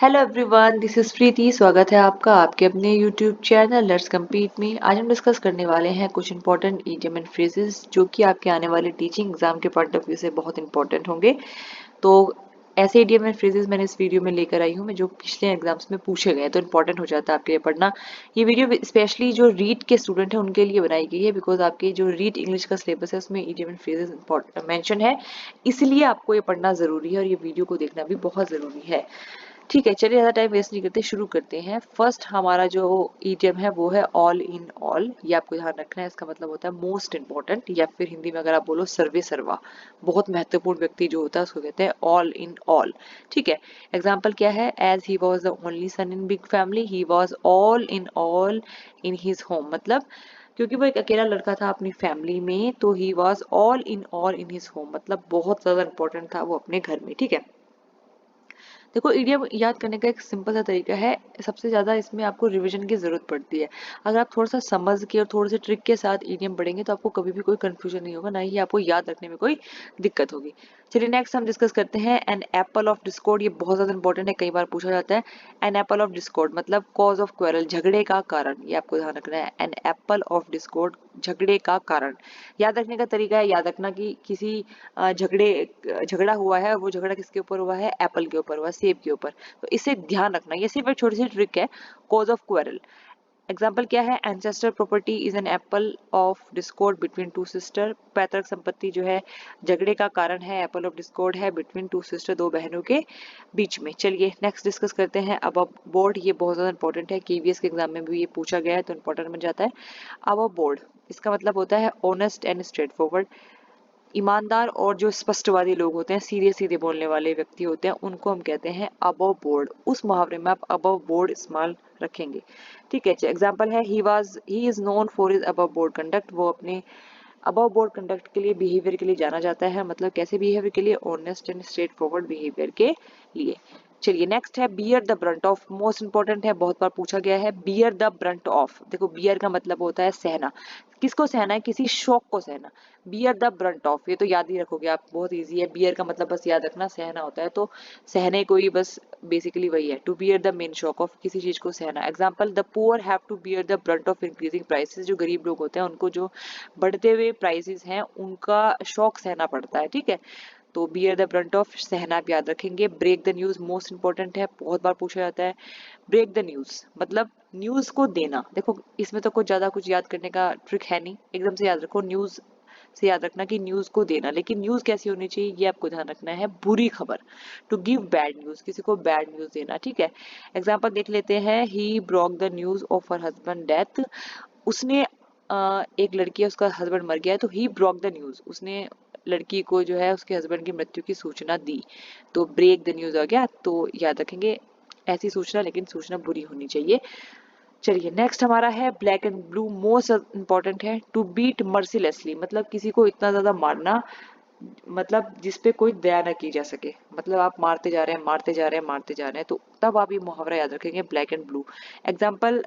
Hello everyone, this is प्रीति। स्वागत है आपका आपके अपने यूट्यूब चैनल लेट्स कम्पीट में। आज हम डिस्कस करने वाले हैं कुछ इंपॉर्टेंट इडियम एंड फ्रेजेस जो कि आपके आने वाले टीचिंग एग्जाम के पॉइंट ऑफ व्यू से बहुत इंपॉर्टेंट होंगे। तो ऐसे इडियम एंड फ्रेजेस मैंने इस वीडियो में लेकर आई हूँ मैं जो पिछले एग्जाम्स में पूछे गए, तो इंपॉर्टेंट हो जाता है आपके लिए पढ़ना। ये वीडियो स्पेशली जो रीड के स्टूडेंट हैं उनके लिए बनाई गई है, बिकॉज आपके जो रीड इंग्लिश का सिलेबस है उसमें इडियम एंड फ्रेजेस मेंशन है, इसलिए आपको ये पढ़ना जरूरी है और ये वीडियो को देखना भी बहुत जरूरी है। ठीक है, चलिए ज़्यादा टाइम वेस्ट नहीं करते, शुरू करते हैं। फर्स्ट हमारा जो ईडियम है वो है ऑल इन ऑल। ये आपको ध्यान रखना है, इसका मतलब होता है मोस्ट इंपॉर्टेंट, या फिर हिंदी में अगर आप बोलो सर्वे सर्वा, बहुत महत्वपूर्ण व्यक्ति जो होता है उसको कहते हैं ऑल इन ऑल। ठीक है, एग्जाम्पल क्या है? As he was the only son in big family he was all in his home. मतलब क्योंकि वो एक अकेला लड़का था अपनी फैमिली में, तो ही was all in his home, मतलब बहुत ज्यादा इंपॉर्टेंट था वो अपने घर में। ठीक है, देखो इडियम याद करने का एक सिंपल सा तरीका है, सबसे ज़्यादा इसमें आपको रिवीजन की ज़रूरत पड़ती है। अगर आप थोड़ा सा समझ के और थोड़े से ट्रिक के साथ इडियम पढ़ेंगे तो आपको कभी भी कोई कंफ्यूजन नहीं होगा, ना ही आपको याद रखने में कोई दिक्कत होगी। चलिए नेक्स्ट हम डिस्कस करते हैं एन एप्पल ऑफ डिस्कॉर्ड। ये बहुत ज़्यादा इंपॉर्टेंट है, कई बार पूछा जाता है। एन एप्पल ऑफ डिस्कॉर्ड मतलब कॉज ऑफ क्वेरल, झगड़े का कारण, ये आपको ध्यान रखना है। एन एप्पल ऑफ डिस्कॉर्ड, झगड़े का कारण। याद रखने का तरीका है, याद रखना कि किसी झगड़ा हुआ है, वो झगड़ा किसके ऊपर हुआ है? एप्पल के ऊपर हुआ, सेब के ऊपर। तो इसे ध्यान रखना, ये सिर्फ एक छोटी सी ट्रिक है। कॉज ऑफ क्वेरल, एग्जाम्पल क्या है? Ancestor property is an apple of Discord between two sister. पैतृक संपत्ति जो है झगड़े का कारण है, एप्पल ऑफ डिस्कॉर्ड है बिटवीन टू सिस्टर, दो बहनों के बीच में। चलिए नेक्स्ट डिस्कस करते हैं अब बोर्ड। ये बहुत ज्यादा इंपॉर्टेंट है, केवीएस के एग्जाम में भी ये पूछा गया है तो इंपॉर्टेंट बन जाता है। अब बोर्ड, इसका मतलब होता है ऑनेस्ट एंड स्ट्रेट फॉरवर्ड। ईमानदार और जो स्पष्टवादी लोग होते हैं, सीधे सीधे बोलने वाले व्यक्ति होते हैं, उनको हम कहते हैं अबव बोर्ड। उस मुहावरे में आप अबव बोर्ड इस्तेमाल रखेंगे। ठीक है, एग्जाम्पल है he is known for his above board conduct. वो अपने अबव बोर्ड कंडक्ट के लिए, बिहेवियर के लिए जाना जाता है। मतलब कैसे बिहेवियर के लिए? Honest and straight forward behaviour के लिए। चलिए नेक्स्ट है beer the brunt of. Most important है, बहुत बार पूछा गया है। बियर द ब्रंट ऑफ, देखो बियर का मतलब होता है सहना। किसको सहना है? किसी शौक को सहना। बियर द ब्रंट ऑफ, ये तो याद ही रखोगे आप, बहुत इजी है। बियर का मतलब बस याद रखना सहना होता है, तो सहने को ही बस बेसिकली वही है, to bear the main shock of, किसी चीज को सहना। Example the poor have to bear the brunt of increasing prices. जो गरीब लोग होते हैं उनको जो बढ़ते हुए प्राइसेस हैं उनका शौक सहना पड़ता है। ठीक है, तो बियर द ब्रंट ऑफ सहना आप याद रखेंगे। Break the news most important है, बहुत बार पूछा जाता है। ब्रेक द न्यूज मतलब न्यूज को देना। देखो इसमें तो कुछ ज्यादा कुछ याद करने का ट्रिक है नहीं, एकदम से याद रखो। न्यूज से याद रखना कि न्यूज को देना, लेकिन न्यूज कैसी होनी चाहिए ये आपको ध्यान रखना है। बुरी खबर, टू गिव बैड न्यूज, किसी को बैड न्यूज देना। ठीक है, एग्जाम्पल देख लेते हैं। He broke the news of her husband death. उसने एक लड़की है, उसका हस्बैंड मर गया है, तो ही ब्रोक द न्यूज, उसने लड़की को जो है उसके हस्बैंड की मृत्यु की सूचना दी, तो ब्रेक द न्यूज आ गया। तो याद रखेंगे ऐसी सूचना, लेकिन सूचना बुरी होनी चाहिए। चलिए नेक्स्ट हमारा है black and blue. Most important है। टू बीट मर्सीलेसली मतलब किसी को इतना ज्यादा मारना, मतलब जिसपे कोई दया न की जा सके। मतलब आप मारते जा रहे हैं, मारते जा रहे हैं, मारते जा रहे हैं, तो तब आप ये मुहावरा याद रखेंगे ब्लैक एंड ब्लू। एग्जाम्पल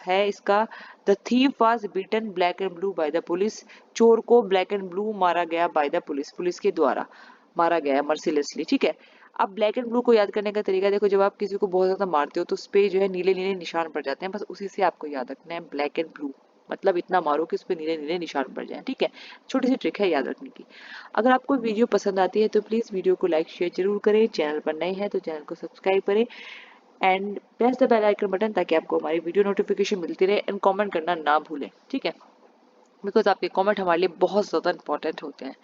है इसका, the thief was beaten black and blue by the police. चोर को ब्लैक एंड ब्लू मारा गया बाय द पुलिस, पुलिस के द्वारा मारा गया मर्सीलेसली। ठीक है, अब ब्लैक एंड ब्लू को याद करने का तरीका देखो, जब आप किसी को बहुत ज्यादा मारते हो तो उस पे जो है नीले नीले निशान पड़ जाते हैं, बस उसी से आपको याद रखना है ब्लैक एंड ब्लू। मतलब इतना मारो कि उस पर नीले नीले निशान पड़ जाए। ठीक है, छोटी सी ट्रिक है याद रखने की। अगर आपको वीडियो पसंद आती है तो प्लीज वीडियो को लाइक शेयर जरूर करें। चैनल पर नए हैं तो चैनल को सब्सक्राइब करें and press the bell icon button, ताकि आपको हमारी वीडियो नोटिफिकेशन मिलती रहे। एंड कमेंट करना ना भूलें। ठीक है, बिकॉज आपके कमेंट हमारे लिए बहुत ज्यादा इंपॉर्टेंट होते हैं।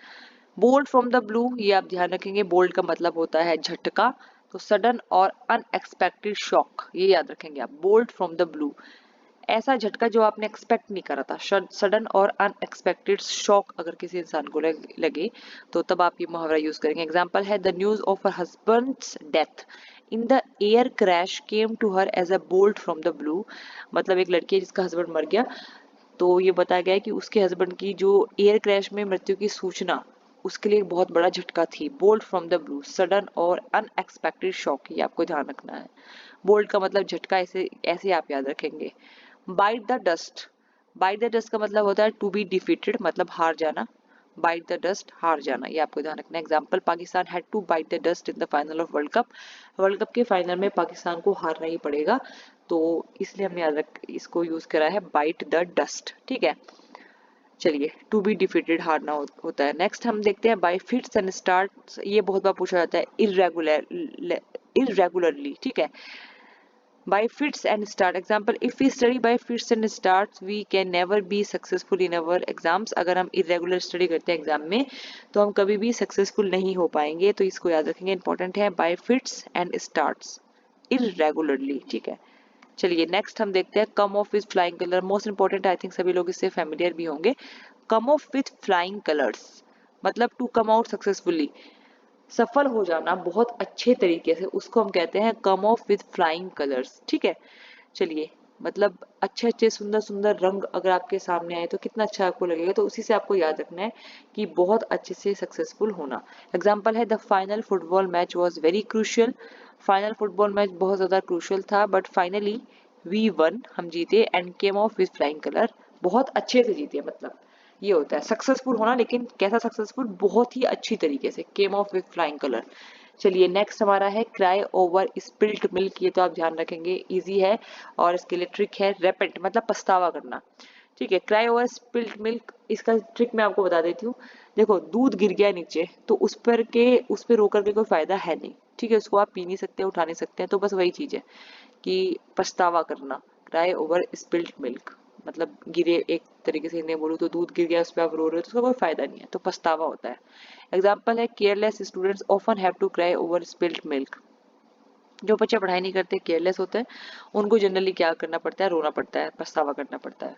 बोल्ड फ्रॉम द ब्लू, ये आप ध्यान रखेंगे। बोल्ड का मतलब होता है झटका, तो सडन और अनएक्सपेक्टेड शॉक, ये याद रखेंगे आप। बोल्ड फ्रॉम द ब्लू, ऐसा झटका जो आपने एक्सपेक्ट नहीं करा था। सडन और अनएक्सपेक्टेड शॉक अगर किसी इंसान को लगे तो तब आप ये मुहावरा यूज करेंगे। एग्जाम्पल है the news of her husband's death in the air crash came to her as a bolt from the blue. मतलब एक लड़की है जिसका हस्बैंड मर गया, तो ये बताया गया है कि उसके हस्बैंड की जो एयर क्रैश में मृत्यु की सूचना उसके लिए एक बहुत बड़ा झटका थी। Bolt from the blue, sudden और अनएक्सपेक्टेड शॉक, ये आपको ध्यान रखना है। बोल्ट का मतलब झटका, ऐसे ऐसे आप याद रखेंगे। Bite the dust, bite the dust का मतलब होता है टू बी डिफीटेड, मतलब हार जाना। बाइट द डस्ट, हार जाना, ये आपको ध्यान रखना है। Example, Pakistan had to bite the dust in the final of world cup. World cup के फाइनल में पाकिस्तान को हारना ही पड़ेगा, तो इसलिए हमने इसको यूज करा है बाइट द डस्ट। ठीक है, चलिए, टू बी डिफीटेड, हारना होता है। नेक्स्ट हम देखते हैं बाय फिट्स एंड स्टार्ट्स। ये बहुत बार पूछा जाता है इरेगुलरली। ठीक है, by fits and start, example, if we study by fits and starts we can never be successful in our exams। अगर हम irregular study करते हैं एग्जाम में तो हम कभी भी सक्सेसफुल नहीं हो पाएंगे, तो इसको याद रखेंगे, इंपॉर्टेंट है, by fits and starts irregularly। ठीक है, चलिए नेक्स्ट हम देखते हैं come off with flying colour. Most important, I think सभी लोग इससे फेमिलियर भी होंगे। Come off with flying colours मतलब टू कम आउट सक्सेसफुली, सफल हो जाना बहुत अच्छे तरीके से, उसको हम कहते हैं come off with flying colours. ठीक है, चलिए, मतलब अच्छे अच्छे सुंदर सुंदर रंग अगर आपके सामने आए तो कितना अच्छा आपको लगेगा, तो उसी से आपको याद रखना है कि बहुत अच्छे से सक्सेसफुल होना। एग्जाम्पल है, the final football match was very crucial. Final football match बहुत ज्यादा क्रूशियल था, बट फाइनली वी वन, हम जीते, and came of with flying colour, बहुत अच्छे से जीते। मतलब ये होता है सक्सेसफुल होना, लेकिन कैसा सक्सेसफुल, बहुत ही अच्छी तरीके से, केम ऑफ विथ फ्लाइंग कलर। चलिए नेक्स्ट हमारा है क्राई ओवर स्पिल्ड मिल्क। ये तो आप ध्यान रखेंगे, इजी है, और इसके लिए ट्रिक है रेपेंट, मतलब पछतावा करना। ठीक है, क्राई ओवर स्पिल्ड मिल्क, इसका ट्रिक मैं आपको बता देती हूँ। देखो, दूध गिर गया नीचे, तो उस पर रो करके कोई फायदा है नहीं। ठीक है, उसको आप पी नहीं सकते, उठा नहीं सकते हैं, तो बस वही चीज है कि पछतावा करना, क्राई ओवर स्पिल्ड मिल्क, मतलब गिरे, एक तरीके से इन्हें बोलूँ तो दूध गिर गया, उस पर आप रो रहे हो, तो उसका कोई फायदा नहीं है, तो पछतावा होता है। एग्जाम्पल है, careless students often have to cry over spilled milk. जो बच्चे पढ़ाई नहीं करते, केयरलेस होते हैं, उनको जनरली क्या करना पड़ता है, रोना पड़ता है, पछतावा करना पड़ता है।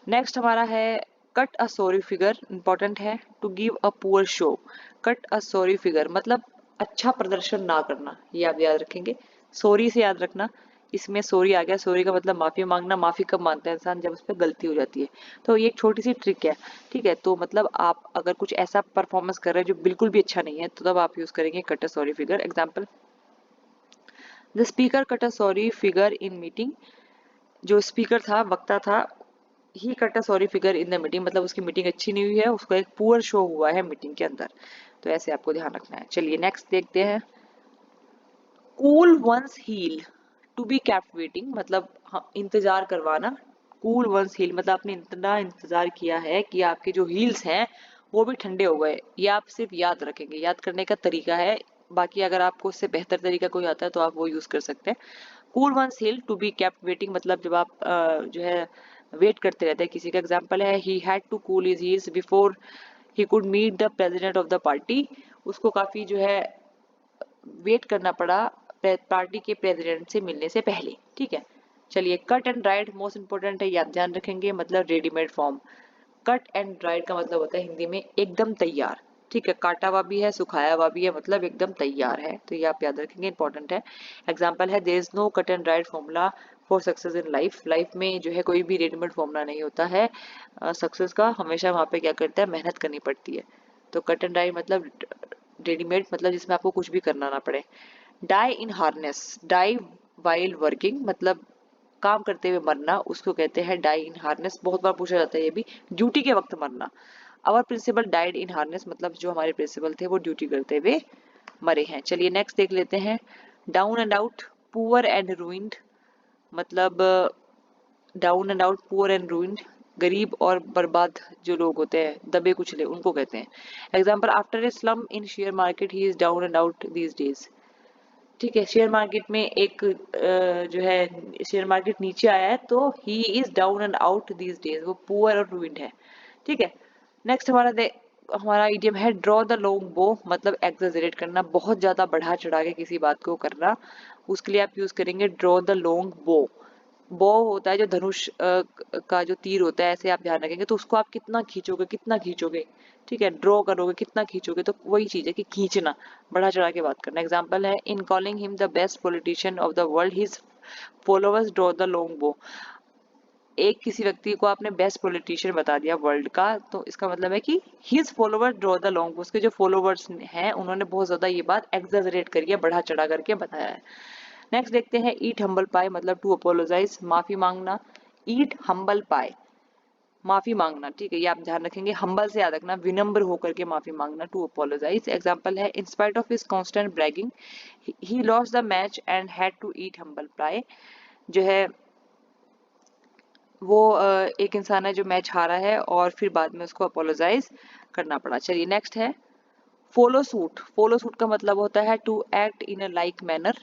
नेक्स्ट हमारा है cut a sorry figure. Important है, to give a poor show. Cut a sorry figure मतलब अच्छा प्रदर्शन ना करना, ये आप याद रखेंगे। सॉरी से याद रखना, इसमें सॉरी आ गया, सॉरी का मतलब माफी मांगना। माफी कब मांगता है इंसान, जब उस पर गलती हो जाती है। तो ये एक छोटी सी ट्रिक है। ठीक है, तो मतलब आप अगर कुछ ऐसा परफॉर्मेंस कर रहे हैं जो बिल्कुल भी अच्छा नहीं है, तो तब आप यूज करेंगे cut a sorry figure. Example, the speaker cut a sorry figure in meeting. जो स्पीकर था, वक्ता था, he cut a sorry figure in the meeting, मतलब उसकी मीटिंग अच्छी नहीं हुई है, उसको एक पुअर शो हुआ है मीटिंग के अंदर। तो ऐसे आपको ध्यान रखना है। चलिए नेक्स्ट देखते हैं, cool one's heel, to be kept waiting, मतलब हाँ, इंतजार करवाना। कूल वंस हील मतलब आपने इतना इंतजार किया है कि आपके जो हील्स हैं वो भी ठंडे हो गए। ये आप सिर्फ याद रखेंगे, याद करने का तरीका है, बाकी अगर आपको उससे बेहतर तरीका कोई आता है तो आप वो यूज कर सकते हैं। Cool one's heel, to be kept waiting मतलब जब आप जो है वेट करते रहते हैं किसी का। एग्जाम्पल है, he had to cool his heels before he could meet the president of the party. उसको काफी जो है वेट करना पड़ा पार्टी के प्रेसिडेंट से मिलने से पहले। ठीक है, चलिए, cut and dried most important है, याद ध्यान रखेंगे, मतलब readymade form. Cut and dried का मतलब होता है हिंदी में एकदम तैयार। ठीक है, काटा हुआ भी है, सुखाया हुआ भी है, मतलब एकदम तैयार है, तो ये आप याद रखेंगे, इंपॉर्टेंट है। एग्जाम्पल है, there is no cut and dried formula for success in life. Life में जो है कोई भी रेडीमेड फॉर्मूला नहीं होता है सक्सेस का, हमेशा वहाँ पे क्या करता है, मेहनत करनी पड़ती है। तो कट एंड ड्राइड मतलब रेडीमेड, मतलब जिसमें आपको कुछ भी करना ना पड़े। डाई इन हार्नेस, डाई वाइल वर्किंग मतलब काम करते हुए मरना, उसको कहते हैं डाई इन हार्नेस। बहुत बार पूछा जाता है ये भी, ड्यूटी के वक्त मरना। Our principal died in harness मतलब जो हमारे प्रिंसिपल थे वो ड्यूटी करते हुए मरे हैं। चलिए नेक्स्ट देख लेते हैं, down and out, poor and ruined, मतलब down and out, poor and ruined, गरीब और बर्बाद जो लोग होते हैं, दबे कुचले, उनको कहते हैं। Example, after a slum in share market he is down and out these days. ठीक है, शेयर मार्केट में एक जो है शेयर मार्केट नीचे आया है, तो he is down and out these days, वो पुअर और रूइंड है। ठीक है, नेक्स्ट हमारा इडियम है ड्रॉ द लॉन्ग बो, मतलब एग्जेजरेट करना, बहुत ज्यादा बढ़ा चढ़ा के किसी बात को करना, उसके लिए आप यूज करेंगे ड्रॉ द लॉन्ग बो। बो होता है जो धनुष का जो तीर होता है, ऐसे आप ध्यान रखेंगे, तो उसको आप कितना खींचोगे, कितना खींचोगे। ठीक है, ड्रॉ करोगे, कितना खींचोगे, तो वही चीज है कि खींचना, बढ़ा चढ़ा के बात करना। एग्जाम्पल है, in calling him the best politician of the world his followers draw the long bow. एक किसी व्यक्ति को आपने बेस्ट पॉलिटिशियन बता दिया वर्ल्ड का, तो इसका मतलब है कि his followers draw the long बो, उसके जो फॉलोअर्स हैं उन्होंने बहुत ज्यादा ये बात एक्सैजरेट करी है, बढ़ा चढ़ा करके बताया है। नेक्स्ट देखते हैं, ईट हम्बल पाई मतलब टू अपोलोजाइज, माफी मांगना। ईट हम्बल पाई, माफी मांगना, ठीक है, ये आप ध्यान रखेंगे। हम्बल से याद रखना, विनम्र होकर के माफी मांगना, टू अपोलोजाइज। एग्जाम्पल है, in spite of his constant bragging he lost the match and had to eat humble pie. जो है वो एक इंसान है जो मैच हारा है और फिर बाद में उसको अपोलोजाइज करना पड़ा। चलिए नेक्स्ट है फॉलो सूट। फॉलो सूट का मतलब होता है to act in a like manner,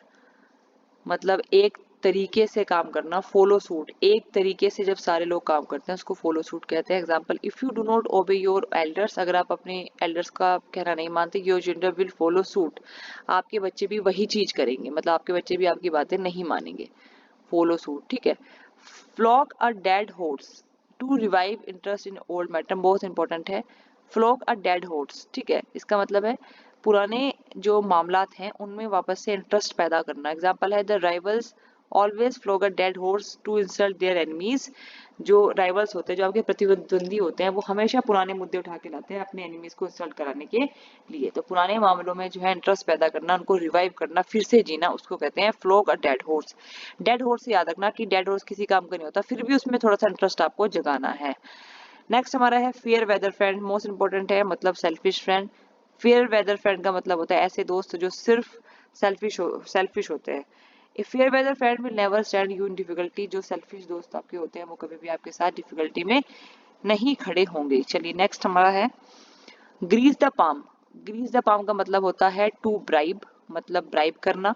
मतलब एक तरीके से काम करना। फॉलो सूट, एक तरीके से जब सारे लोग काम करते हैं उसको फॉलो सूट कहते हैं। Example, if you do not obey your elders, अगर आप अपने एल्डर्स का कहना नहीं मानते, your children will follow suit, आपके बच्चे भी वही चीज करेंगे, मतलब आपके बच्चे भी आपकी बातें नहीं मानेंगे। फॉलो सूट, ठीक है। Flog a dead horse to revive interest in old matter, बहुत इंपॉर्टेंट है। फ्लॉग अ डेड हॉर्स, ठीक है, इसका मतलब है पुराने जो मामलात हैं उनमें वापस से इंटरेस्ट पैदा करना। एग्जाम्पल है, the rivals always flog a dead horse to insult their enemies. जो राइवल्स होते हैं, जो आपके प्रतिद्वंदी होते हैं, वो हमेशा पुराने मुद्दे उठा के लाते हैं अपने एनिमीज को इंसल्ट कराने के लिए। तो पुराने मामलों में जो है इंटरेस्ट पैदा करना, उनको रिवाइव करना, फिर से जीना, उसको कहते हैं flog a dead horse. Dead horse से याद रखना कि डेड हॉर्स किसी काम का नहीं होता, फिर भी उसमें थोड़ा सा इंटरेस्ट आपको जगाना है। नेक्स्ट हमारा है fair weather friend, most important है, मतलब selfish friend. Fair weather friend का मतलब होता है ऐसे दोस्त जो सिर्फ सेल्फिश होते हैं। A fair weather friend will never stand you in difficulty, जो सेल्फिश दोस्त आपके होते हैं वो कभी भी आपके साथ डिफिकल्टी में नहीं खड़े होंगे। चलिए नेक्स्ट हमारा है grease the palm. Grease the palm का मतलब होता है टू ब्राइब, मतलब ब्राइब करना,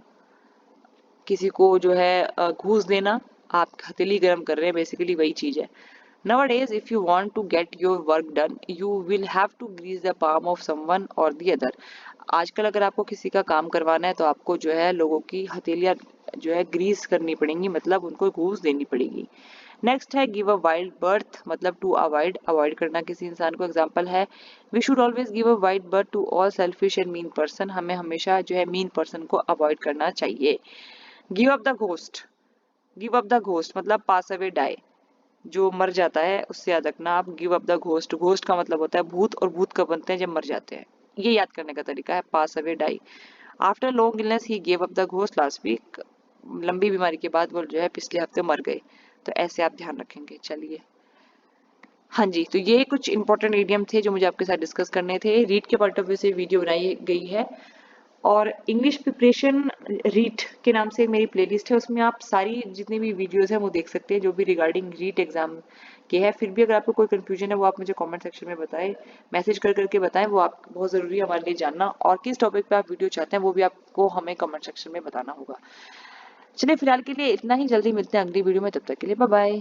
किसी को जो है घूस देना। आप हथेली गर्म कर रहे हैं, बेसिकली वही चीज है। Nowadays, if you want to get your work done, you will have to grease the palm of someone or the other. आजकल अगर आपको किसी का काम करवाना है तो आपको जो है लोगों की हथेलियां जो है ग्रीस करनी पड़ेंगी, मतलब उनको घूस देनी पड़ेगी। नेक्स्ट है गिव अ वाइल्ड बर्थ, मतलब टू अवॉइड, अवॉइड करना किसी इंसान को। एग्जाम्पल है, we should always give a wild berth to all selfish and mean person, हमें हमेशा जो है मीन पर्सन को अवॉइड करना चाहिए। Give up the ghost. Give up the ghost मतलब पास अवे डाई, जो मर जाता है उससे याद रखना आप, give up the ghost. Ghost का मतलब होता है भूत, और भूत कब बनते हैं, जब मर जाते हैं। ये याद करने का तरीका है, pass away die. After long illness he gave up the ghost last week, लंबी बीमारी के बाद वो जो है पिछले हफ्ते मर गए। तो ऐसे आप ध्यान रखेंगे। चलिए, हाँ जी, तो ये कुछ इंपॉर्टेंट इडियम थे जो मुझे आपके साथ डिस्कस करने थे। रीड के पॉइंट ऑफ व्यू से वीडियो बनाई गई है, और इंग्लिश प्रिपरेशन रीट के नाम से मेरी प्लेलिस्ट है, उसमें आप सारी जितनी भी वीडियोस हैं वो देख सकते हैं जो भी रिगार्डिंग रीट एग्जाम के है। फिर भी अगर आपको कोई कंफ्यूजन है वो आप मुझे कमेंट सेक्शन में बताएं, मैसेज कर करके बताएं, वो आप बहुत ज़रूरी है हमारे लिए जानना। और किस टॉपिक पे आप वीडियो चाहते हैं वो भी आपको हमें कमेंट सेक्शन में बताना होगा। चलिए फिलहाल के लिए इतना ही, जल्दी मिलते हैं अगली वीडियो में, तब तक के लिए बाय बाय।